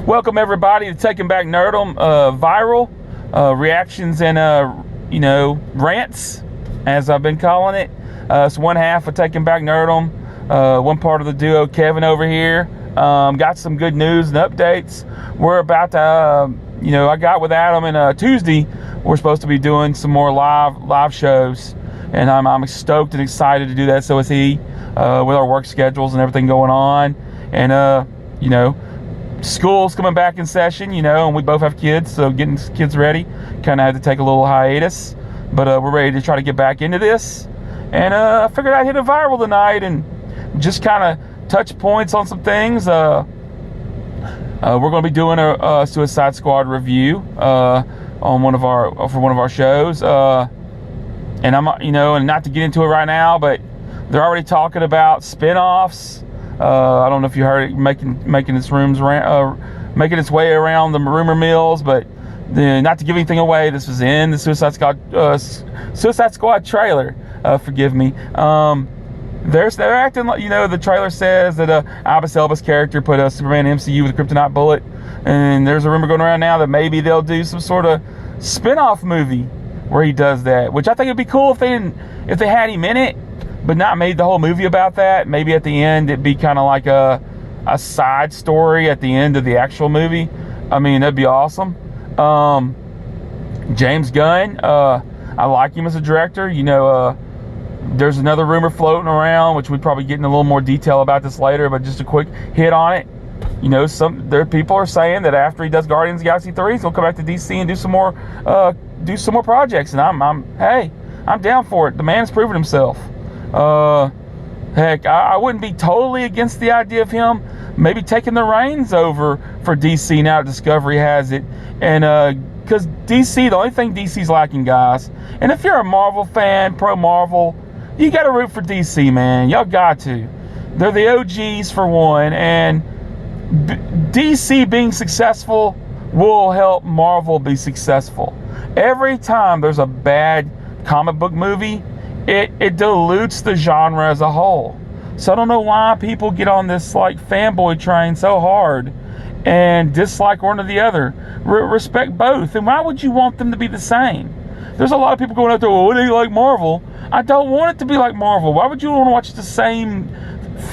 Welcome everybody to Taking Back Nerdom viral reactions and rants, as I've been calling it. It's one half of Taking Back Nerdom. One part of the duo, Kevin over here. Got some good news and updates. We're about to, I got with Adam and Tuesday. We're supposed to be doing some more live shows, and I'm stoked and excited to do that. So is he, with our work schedules and everything going on, and school's coming back in session, and we both have kids, so getting kids ready kind of had to take a little hiatus, but we're ready to try to get back into this. And I figured I'd hit a viral tonight and just kind of touch points on some things. We're going to be doing a Suicide Squad review on one of our shows, and I'm and not to get into it right now, but they're already talking about spin-offs. I don't know if you heard it making its way around the rumor mills, but not to give anything away, this was in the Suicide Squad trailer. Forgive me. They're acting like, the trailer says that Idris Elba's character put a Superman MCU with a kryptonite bullet, and there's a rumor going around now that maybe they'll do some sort of spin-off movie where he does that, which I think it'd be cool if they had him in it, but not made the whole movie about that. Maybe at the end it'd be kind of like a side story at the end of the actual movie. I mean, that'd be awesome. James Gunn, I like him as a director. There's another rumor floating around, which we'd probably get in a little more detail about this later, but just a quick hit on it. People are saying that after he does Guardians of the Galaxy 3, he'll come back to DC and do some more projects, and I'm down for it. The man's proven himself. Heck, I wouldn't be totally against the idea of him maybe taking the reins over for DC now that Discovery has it. And because DC, the only thing DC's lacking, guys, and if you're a Marvel fan, pro Marvel, you got to root for DC, man. Y'all got to. They're the OGs for one, and DC being successful will help Marvel be successful. Every time there's a bad comic book movie, it dilutes the genre as a whole. So I don't know why people get on this fanboy train so hard and dislike one or the other. Respect both. And why would you want them to be the same? There's a lot of people going out there, well, do you like Marvel? I don't want it to be like Marvel. Why would you want to watch the same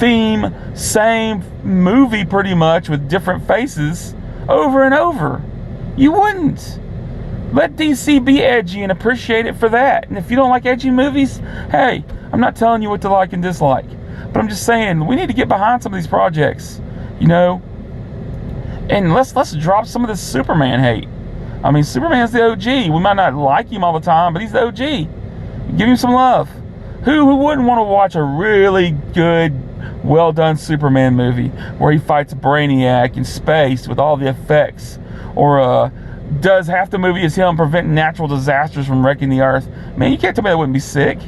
theme, same movie pretty much with different faces over and over? You wouldn't. Let DC be edgy and appreciate it for that. And if you don't like edgy movies, hey, I'm not telling you what to like and dislike. But I'm just saying, we need to get behind some of these projects, And let's drop some of this Superman hate. I mean, Superman's the OG. We might not like him all the time, but he's the OG. Give him some love. Who wouldn't want to watch a really good, well-done Superman movie where he fights Brainiac in space with all the effects? Or does half the movie is him preventing natural disasters from wrecking the earth? Man, you can't tell me that wouldn't be sick.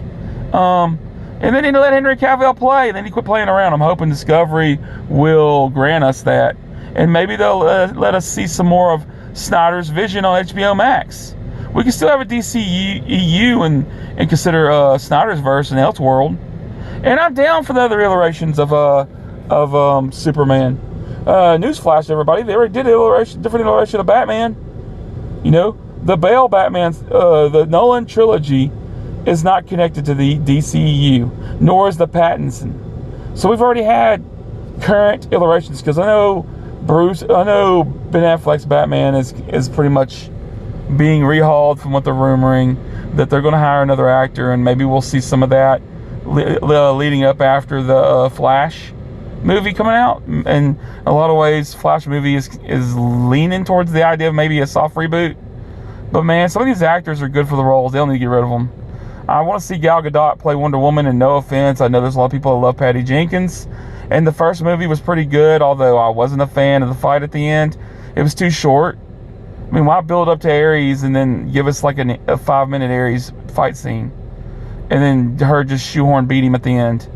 And then he let Henry Cavill play, and then he quit playing around. I'm hoping Discovery will grant us that. And maybe they'll let us see some more of Snyder's vision on HBO Max. We can still have a DCEU and consider Snyder's verse and Elseworld. And I'm down for the other iterations of Superman. Newsflash, everybody, they already did a different iteration of Batman. The Bale Batman, the Nolan trilogy is not connected to the DCEU, nor is the Pattinson. So we've already had current iterations, because I know Ben Affleck's Batman is pretty much being rehauled from what they're rumoring, that they're going to hire another actor, and maybe we'll see some of that leading up after the Flash movie coming out. And in a lot of ways, Flash movie is leaning towards the idea of maybe a soft reboot. But man, some of these actors are good for the roles. They'll need to get rid of them. I want to see Gal Gadot play Wonder Woman, and no offense, I know there's a lot of people that love Patty Jenkins, and the first movie was pretty good, although I wasn't a fan of the fight at the end. It was too short. I mean, why build up to Ares and then give us like a 5-minute Ares fight scene, and then her just shoehorn beat him at the end?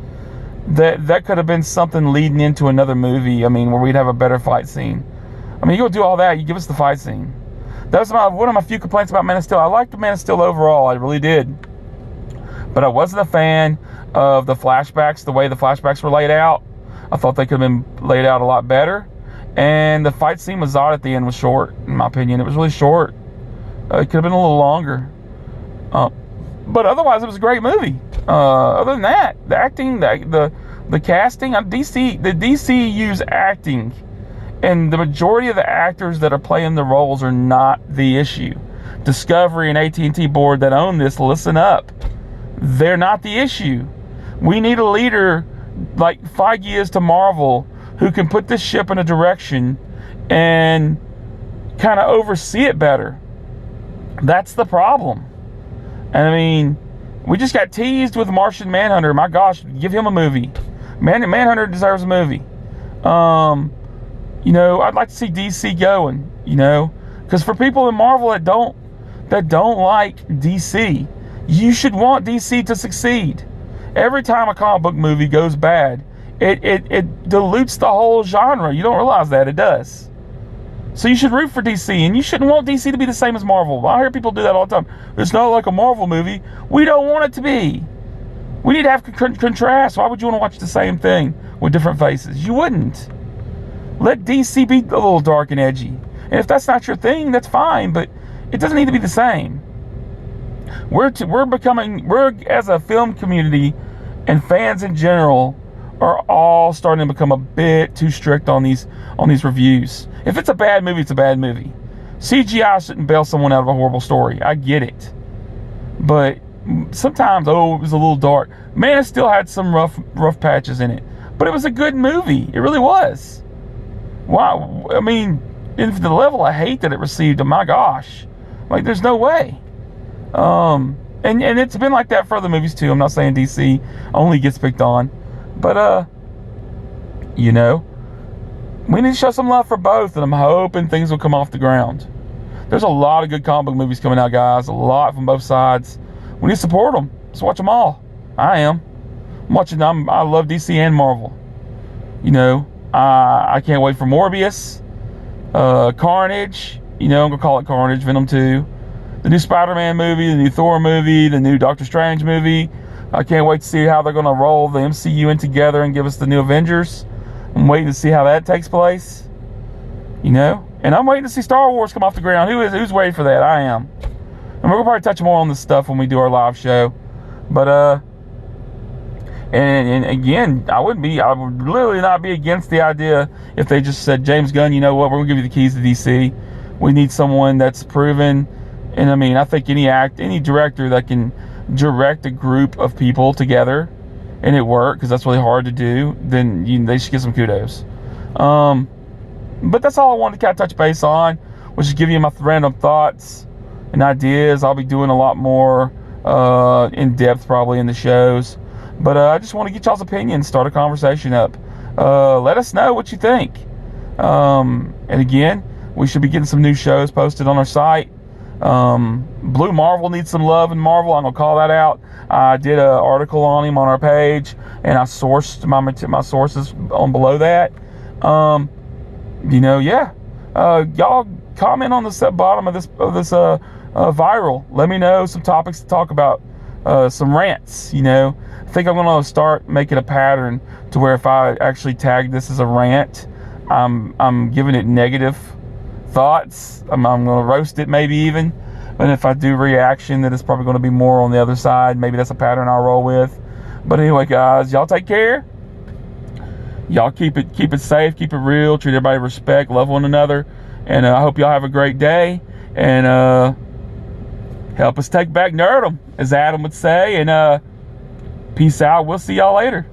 That could have been something leading into another movie. I mean, where we'd have a better fight scene. I mean, you go do all that, you give us the fight scene. That's one of my few complaints about Man of Steel. I liked the Man of Steel overall, I really did. But I wasn't a fan of the flashbacks, the way the flashbacks were laid out. I thought they could have been laid out a lot better. And the fight scene with Zod at the end was short, in my opinion. It was really short. It could have been a little longer. But otherwise, it was a great movie. Other than that, the acting, the casting, the DCU's acting, and the majority of the actors that are playing the roles are not the issue. Discovery and AT&T board that own this, listen up. They're not the issue. We need a leader like Feige is to Marvel who can put this ship in a direction and kind of oversee it better. That's the problem. And I mean, we just got teased with Martian Manhunter. My gosh, give him a movie. Manhunter deserves a movie. You know, I'd like to see DC going, you know, because for people in Marvel that don't like DC, you should want DC to succeed. Every time a comic book movie goes bad, it dilutes the whole genre. You don't realize that it does. So you should root for DC, and you shouldn't want DC to be the same as Marvel. I hear people do that all the time. It's not like a Marvel movie. We don't want it to be. We need to have contrast. Why would you want to watch the same thing with different faces? You wouldn't. Let DC be a little dark and edgy. And if that's not your thing, that's fine, but it doesn't need to be the same. We're as a film community and fans in general are all starting to become a bit too strict on these reviews. If it's a bad movie, it's a bad movie. CGI shouldn't bail someone out of a horrible story. I get it. But sometimes, it was a little dark. Man, it still had some rough patches in it. But it was a good movie. It really was. Wow. I mean, the level of hate that it received, oh my gosh. Like, there's no way. And it's been like that for other movies too. I'm not saying DC only gets picked on. But, you know, we need to show some love for both, and I'm hoping things will come off the ground. There's a lot of good comic book movies coming out, guys. A lot from both sides. We need to support them. Let's watch them all. I am. I love DC and Marvel. You know, I can't wait for Morbius, Carnage. You know, I'm going to call it Carnage, Venom 2. The new Spider-Man movie, the new Thor movie, the new Doctor Strange movie. I can't wait to see how they're going to roll the MCU in together and give us the new Avengers. I'm waiting to see how that takes place. You know? And I'm waiting to see Star Wars come off the ground. Who's waiting for that? I am. And we're going to probably touch more on this stuff when we do our live show. But, and again, I would literally not be against the idea if they just said, James Gunn, you know what, we're going to give you the keys to DC. We need someone that's proven. And I mean, I think any director that can direct a group of people together and it work, because that's really hard to do, then they should get some kudos. But that's all I wanted to kind of touch base on, was just give you my random thoughts and ideas. I'll be doing a lot more in depth probably in the shows, but I just want to get y'all's opinions, start a conversation up. Let us know what you think. And again, we should be getting some new shows posted on our site. Blue Marvel needs some love in Marvel. I'm gonna call that out. I did an article on him on our page, and I sourced my sources on below that. You know, yeah. Y'all comment on the bottom of this viral. Let me know some topics to talk about. Some rants. You know, I think I'm gonna start making a pattern to where if I actually tag this as a rant, I'm giving it negative thoughts. I'm going to roast it maybe even. And if I do reaction, then it's probably going to be more on the other side. Maybe that's a pattern I'll roll with. But anyway, guys, y'all take care. Y'all keep it safe, keep it real, treat everybody with respect, love one another. And I hope y'all have a great day. And help us take back Nerdum, as Adam would say. And peace out. We'll see y'all later.